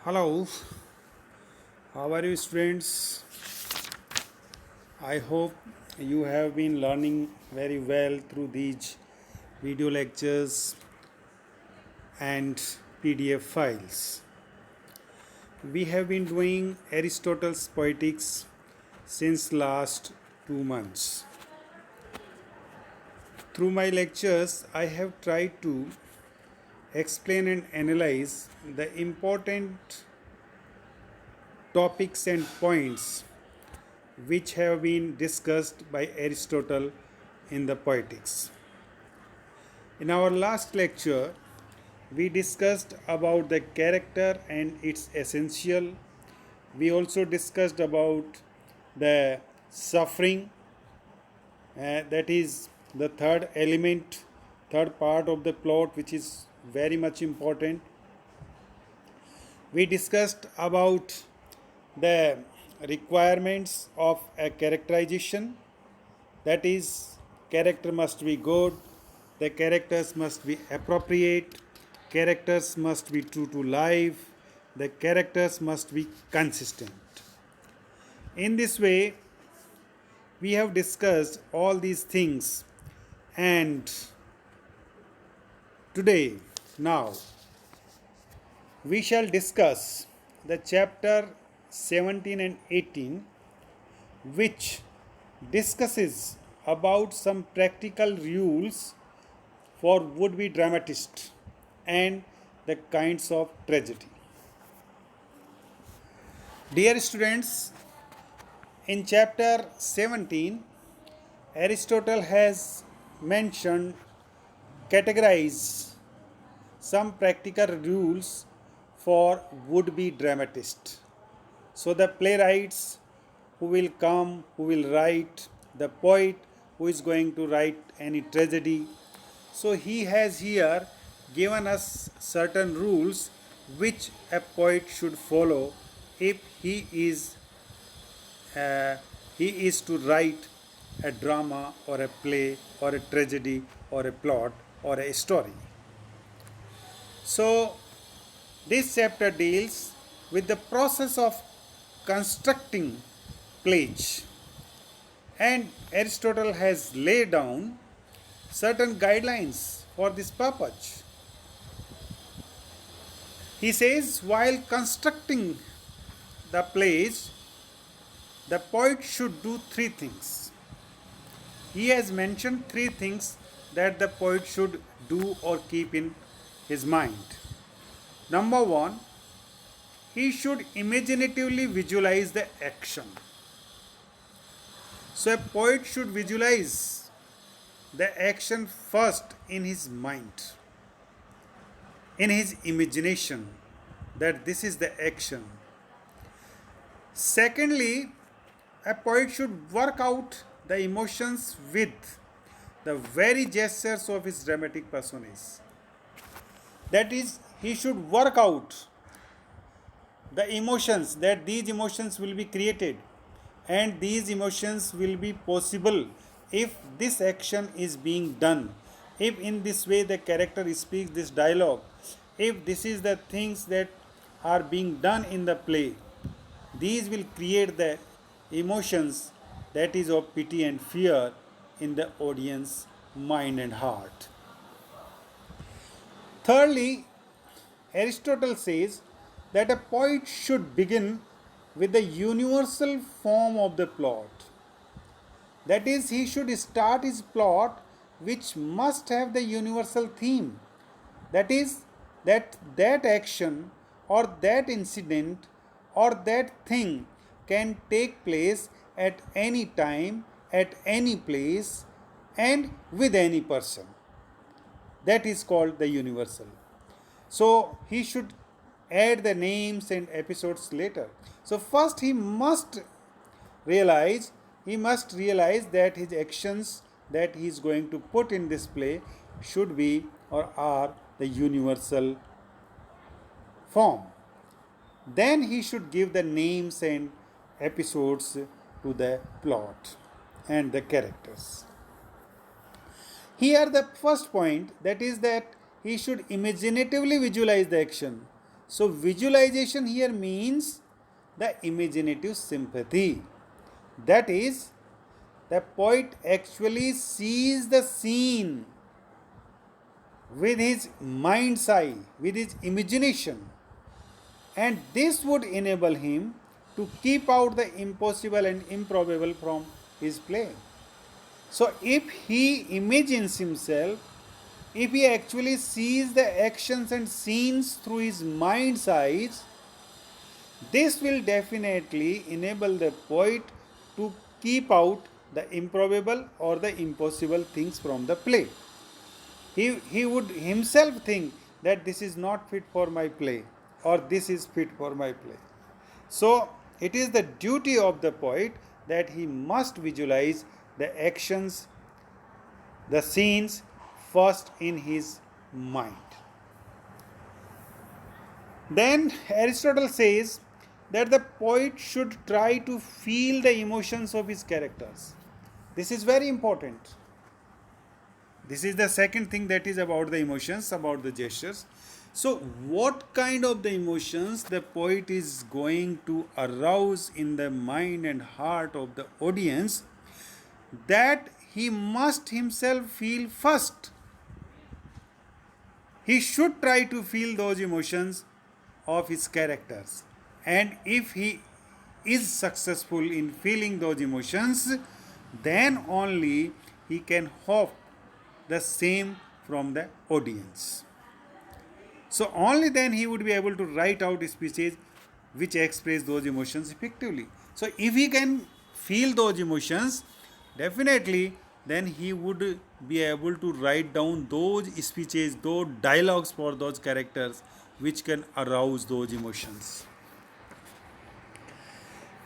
Hello, how are you, students? I hope you have been learning very well through these video lectures and PDF files. We have been doing Aristotle's Poetics since last 2 months. Through my lectures, I have tried to explain and analyze the important topics and points which have been discussed by Aristotle in the Poetics. In our last lecture, we discussed about the character and its essential. We also discussed about the suffering, that is the third element, third part of the plot, which is very much important. We discussed about the requirements of a characterization, that is, character must be good, the characters must be appropriate, characters must be true to life, the characters must be consistent. In this way, we have discussed all these things, and today, now, we shall discuss the chapter 17 and 18, which discusses about some practical rules for would-be dramatists and the kinds of tragedy. Dear students, in chapter 17, Aristotle has mentioned, categorized some practical rules for would-be dramatists. So the playwrights who will come, who will write, the poet who is going to write any tragedy. So he has here given us certain rules which a poet should follow if uh, he is to write a drama or a play or a tragedy or a plot or a story. So this chapter deals with the process of constructing plays, and Aristotle has laid down certain guidelines for this purpose. He says, while constructing the plays, the poet should do three things. He has mentioned three things that the poet should do or keep in his mind. Number one, he should imaginatively visualize the action. So a poet should visualize the action first in his mind, in his imagination, that this is the action. Secondly, a poet should work out the emotions with the very gestures of his dramatic personage. That is, he should work out the emotions, that these emotions will be created, and these emotions will be possible if this action is being done, if in this way the character speaks this dialogue, if this is the things that are being done in the play. These will create the emotions, that is of pity and fear, in the audience mind and heart. Thirdly, Aristotle says that a poet should begin with the universal form of the plot. That is, he should start his plot which must have the universal theme. That is, that action or that incident or that thing can take place at any time, at any place, and with any person. That is called the universal. So he should add the names and episodes later. So first realize he must realize that his actions that he is going to put in this play should be or are the universal form. Then he should give the names and episodes to the plot and the characters. Here the first point, that is that he should imaginatively visualize the action. So visualization here means the imaginative sympathy. That is, the poet actually sees the scene with his mind's eye, with his imagination, and this would enable him to keep out the impossible and improbable from his play. So, if he imagines himself, if he actually sees the actions and scenes through his mind's eyes, this will definitely enable the poet to keep out the improbable or the impossible things from the play. He would himself think that this is not fit for my play or this is fit for my play. So, it is the duty of the poet that he must visualize the actions, the scenes first in his mind. Then Aristotle says that the poet should try to feel the emotions of his characters. This is very important. This is the second thing, that is about the emotions, about the gestures. So, what kind of the emotions the poet is going to arouse in the mind and heart of the audience, that he must himself feel first. He should try to feel those emotions of his characters. And if he is successful in feeling those emotions, then only he can hope the same from the audience. So only then he would be able to write out speeches which express those emotions effectively. So if he can feel those emotions, definitely then he would be able to write down those speeches, those dialogues for those characters which can arouse those emotions.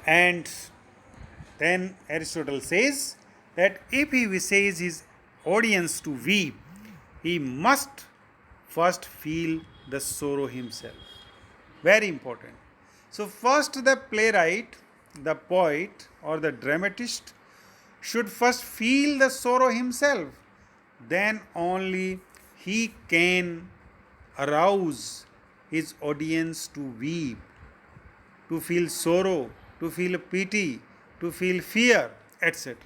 And then Aristotle says that if he wishes his audience to weep, he must first feel the sorrow himself. Very important. So, first the playwright, the poet, or the dramatist should first feel the sorrow himself. Then only he can arouse his audience to weep, to feel sorrow, to feel pity, to feel fear, etc.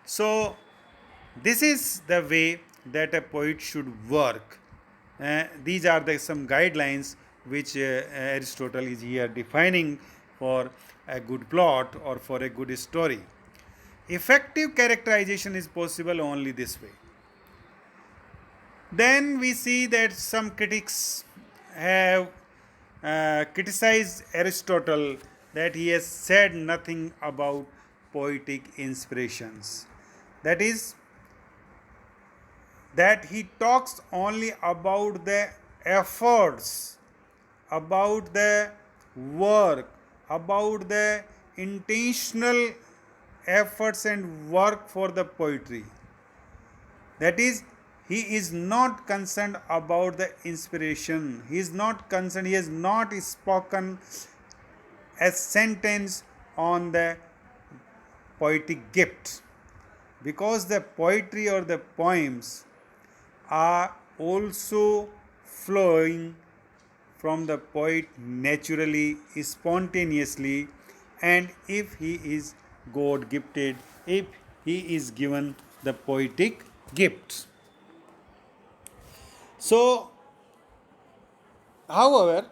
So, this is the way that a poet should work. These are some guidelines which Aristotle is here defining for a good plot or for a good story. Effective characterization is possible only this way. Then we see that some critics have criticized Aristotle that he has said nothing about poetic inspirations. That is, that he talks only about the efforts, about the work, about the intentional efforts and work for the poetry. That is, he is not concerned about the inspiration. He is not concerned, he has not spoken a sentence on the poetic gift, because the poetry or the poems are also flowing from the poet naturally, spontaneously, and if he is God gifted, if he is given the poetic gift. So, however,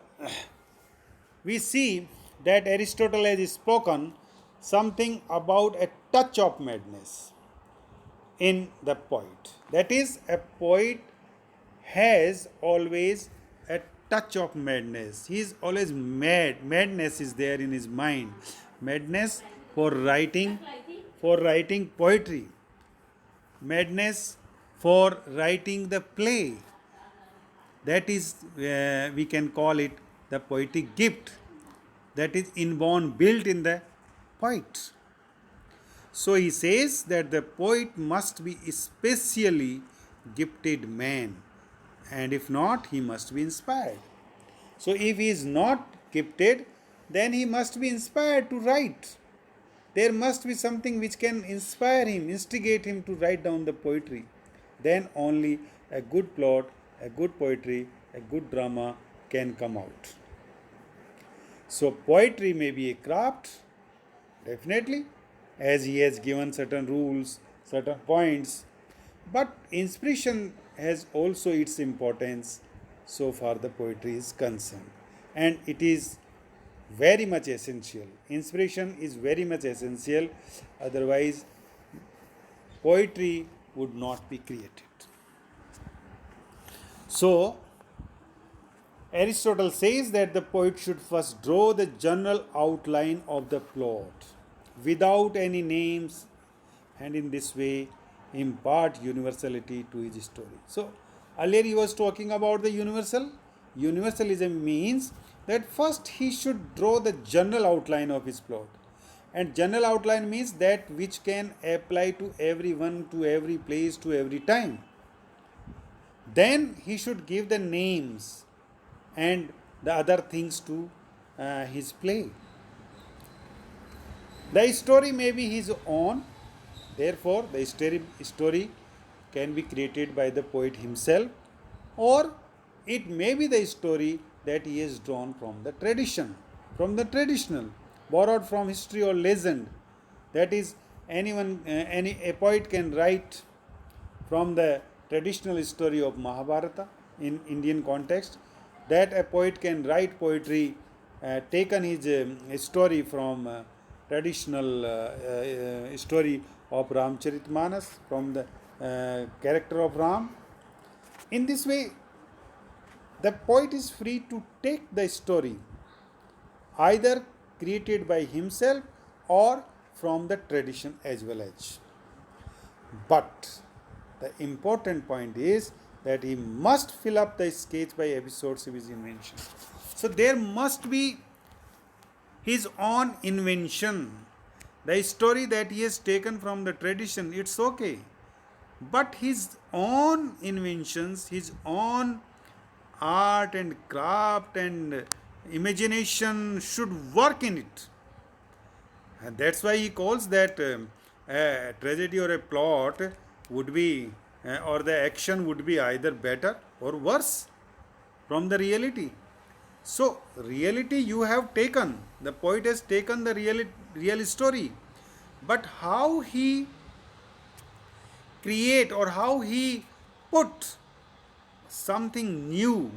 we see that Aristotle has spoken something about a touch of madness in the poet. That is, a poet has always a touch of madness. He is always mad. Madness is there in his mind. Madness for writing poetry. Madness for writing the play. That is, we can call it the poetic gift. That is inborn, built in the poet. So he says that the poet must be especially gifted man, and if not, he must be inspired. So if he is not gifted, then he must be inspired to write. There must be something which can inspire him, instigate him to write down the poetry. Then only a good plot, a good poetry, a good drama can come out. So poetry may be a craft, definitely, as he has given certain rules, certain points, but inspiration has also its importance so far the poetry is concerned. And it is very much essential. Inspiration is very much essential, otherwise, poetry would not be created. So, Aristotle says that the poet should first draw the general outline of the plot without any names, and in this way impart universality to his story. So, earlier he was talking about the universal. Universalism means that first he should draw the general outline of his plot. And general outline means that which can apply to everyone, to every place, to every time. Then he should give the names and the other things to his play. The story may be his own, therefore, the story can be created by the poet himself, or it may be the story that he has drawn from the tradition, from the traditional, borrowed from history or legend. That is, a poet can write from the traditional story of Mahabharata in Indian context, that a poet can write poetry taken his story from traditional story of Ramcharitmanas, from the character of Ram. In this way, the poet is free to take the story either created by himself or from the tradition as well as. But the important point is that he must fill up the sketch by episodes of his invention. So there must be his own invention. The story that he has taken from the tradition, it's okay. But his own inventions, his own art and craft and imagination should work in it. And that's why he calls that a tragedy or a plot would be, or the action would be either better or worse from the reality. So, reality you have taken, the poet has taken the real story, but how he create or how he put something new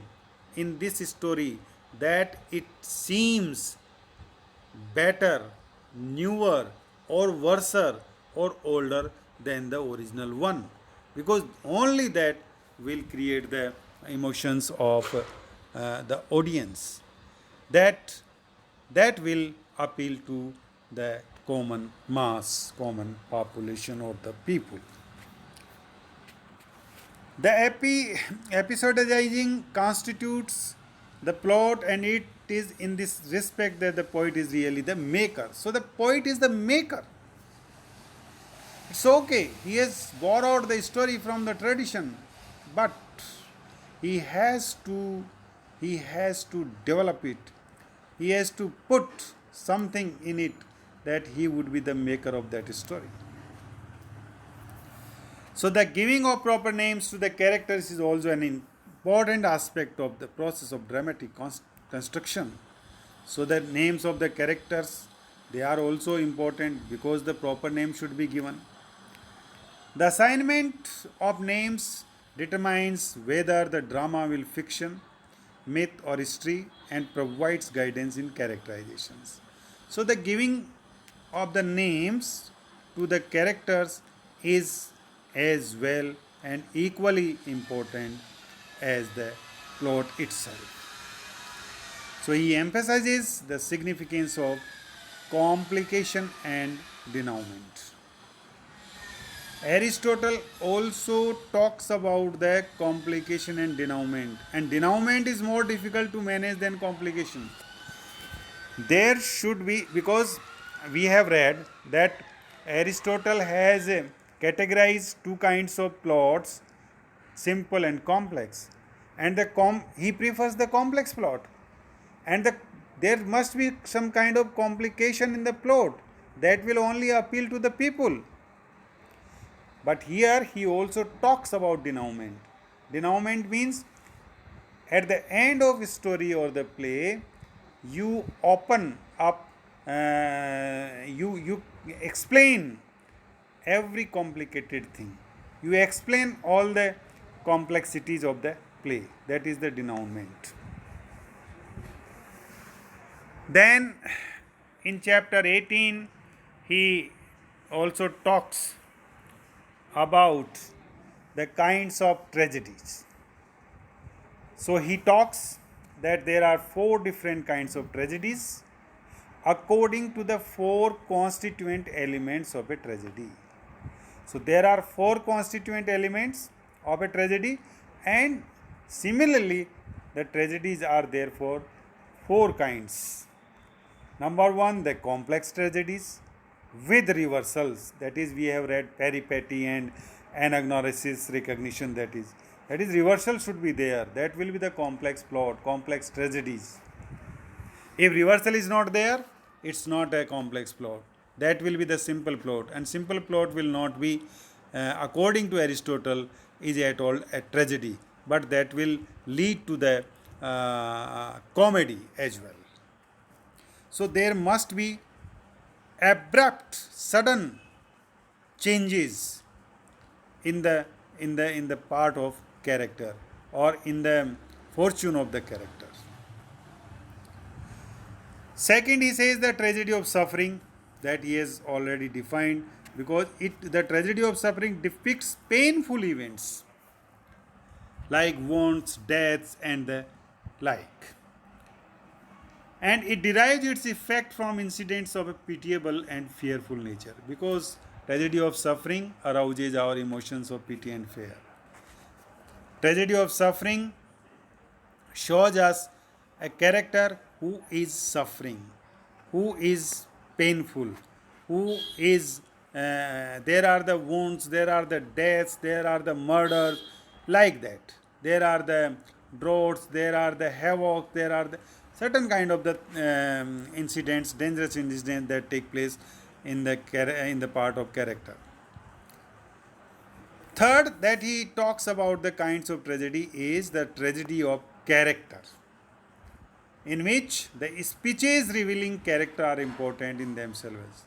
in this story that it seems better, newer, or worser, or older than the original one, because only that will create the emotions of the audience, that will appeal to the common mass, common population, or the people. The episodizing constitutes the plot, and it is in this respect that the poet is really the maker. So the poet is the maker. It's okay, he has borrowed the story from the tradition, but he has to develop it. He has to put something in it that he would be the maker of that story. So the giving of proper names to the characters is also an important aspect of the process of dramatic construction. So the names of the characters, they are also important because the proper name should be given. The assignment of names determines whether the drama will fiction, myth, or history, and provides guidance in characterizations. So the giving of the names to the characters is as well and equally important as the plot itself. So he emphasizes the significance of complication and denouement. Aristotle also talks about the complication and denouement is more difficult to manage than complication. There should be, because we have read that Aristotle has categorized two kinds of plots, simple and complex, and he prefers the complex plot, and there must be some kind of complication in the plot that will only appeal to the people. But here he also talks about denouement. Denouement means at the end of story or the play, you open up, you explain every complicated thing. You explain all the complexities of the play. That is the denouement. Then in chapter 18, he also talks about the kinds of tragedies. So he talks that there are four different kinds of tragedies according to the four constituent elements of a tragedy. So there are four constituent elements of a tragedy, and similarly the tragedies are therefore four kinds. Number one, the complex tragedies with reversals. That is, we have read peripety and anagnorisis, recognition. That is reversal should be there. That will be the complex plot, complex tragedies. If reversal is not there, it's not a complex plot. That will be the simple plot, and simple plot will not be, according to Aristotle, is at all a tragedy, but that will lead to the comedy as well. So there must be abrupt, sudden changes in the part of character or in the fortune of the character. Second, he says the tragedy of suffering, that he has already defined, because the tragedy of suffering depicts painful events like wounds, deaths, and the like. And it derives its effect from incidents of a pitiable and fearful nature, because tragedy of suffering arouses our emotions of pity and fear. Tragedy of suffering shows us a character who is suffering, who is painful, who is, there are the wounds, there are the deaths, there are the murders, like that. There are the droughts, there are the havoc, there are the certain kind of the incidents, dangerous incidents that take place in the part of character. Third, that he talks about the kinds of tragedy is the tragedy of character, in which the speeches revealing character are important in themselves.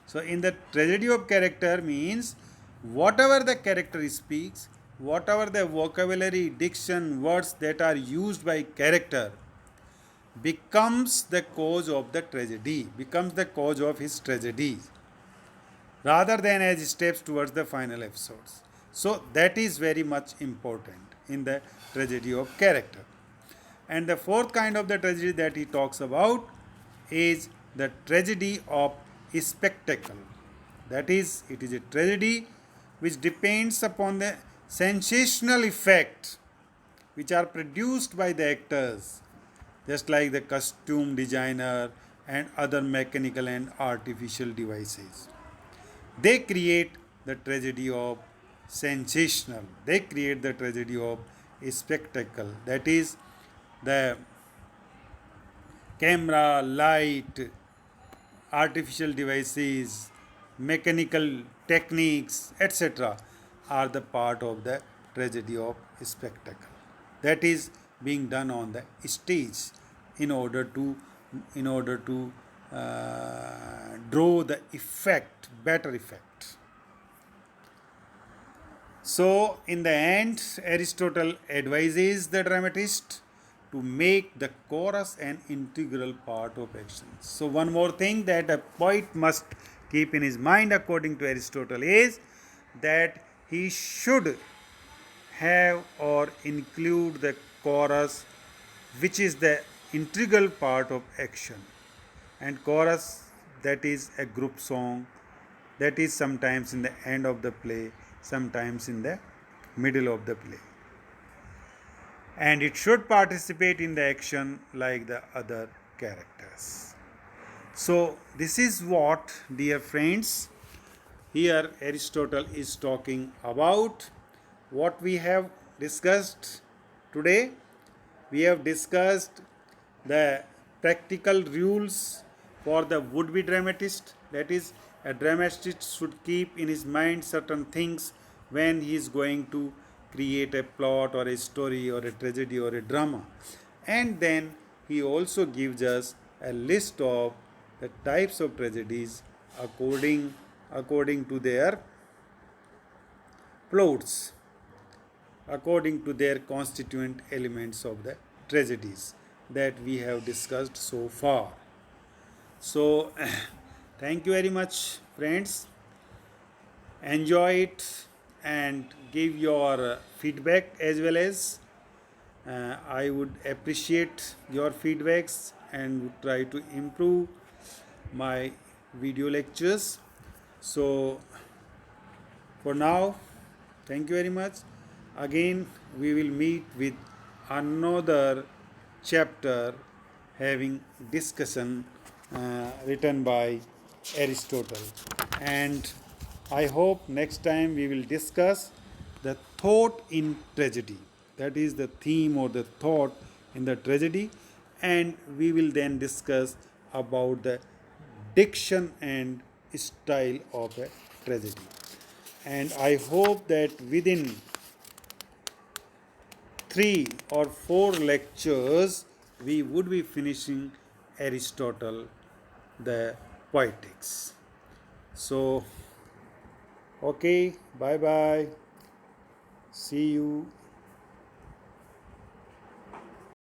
So, in the tragedy of character means whatever the character speaks, whatever the vocabulary, diction, words that are used by character becomes the cause of the tragedy, becomes the cause of his tragedy, rather than as steps towards the final episodes. So, that is very much important in the tragedy of character. And the fourth kind of the tragedy that he talks about is the tragedy of spectacle. That is, it is a tragedy which depends upon the sensational effect which are produced by the actors, just like the costume designer and other mechanical and artificial devices. They create the tragedy of sensational, they create the tragedy of spectacle. That is, the camera, light, artificial devices, mechanical techniques, etc., are the part of the tragedy of spectacle. That is being done on the stage in order to draw the effect, better effect. So, in the end, Aristotle advises the dramatist to make the chorus an integral part of action. So, one more thing that a poet must keep in his mind, according to Aristotle, is that he should have or include the chorus, which is the integral part of action. And chorus, that is a group song, that is sometimes in the end of the play, sometimes in the middle of the play. And it should participate in the action like the other characters. So, this is what, dear friends, here Aristotle is talking about. What we have discussed today, we have discussed the practical rules for the would-be dramatist. That is, a dramatist should keep in his mind certain things when he is going to create a plot or a story or a tragedy or a drama. And then he also gives us a list of the types of tragedies according to their plots, according to their constituent elements of the tragedies that we have discussed so far. So, thank you very much, friends. Enjoy it and give your feedback as well as I would appreciate your feedbacks and would try to improve my video lectures. So, for now, thank you very much. Again, we will meet with another chapter having discussion written by Aristotle. And I hope next time we will discuss the thought in tragedy. That is the theme or the thought in the tragedy. And we will then discuss about the diction and style of a tragedy. And I hope that within 3 or 4 lectures we would be finishing Aristotle, the Poetics. So, okay, bye bye. See you.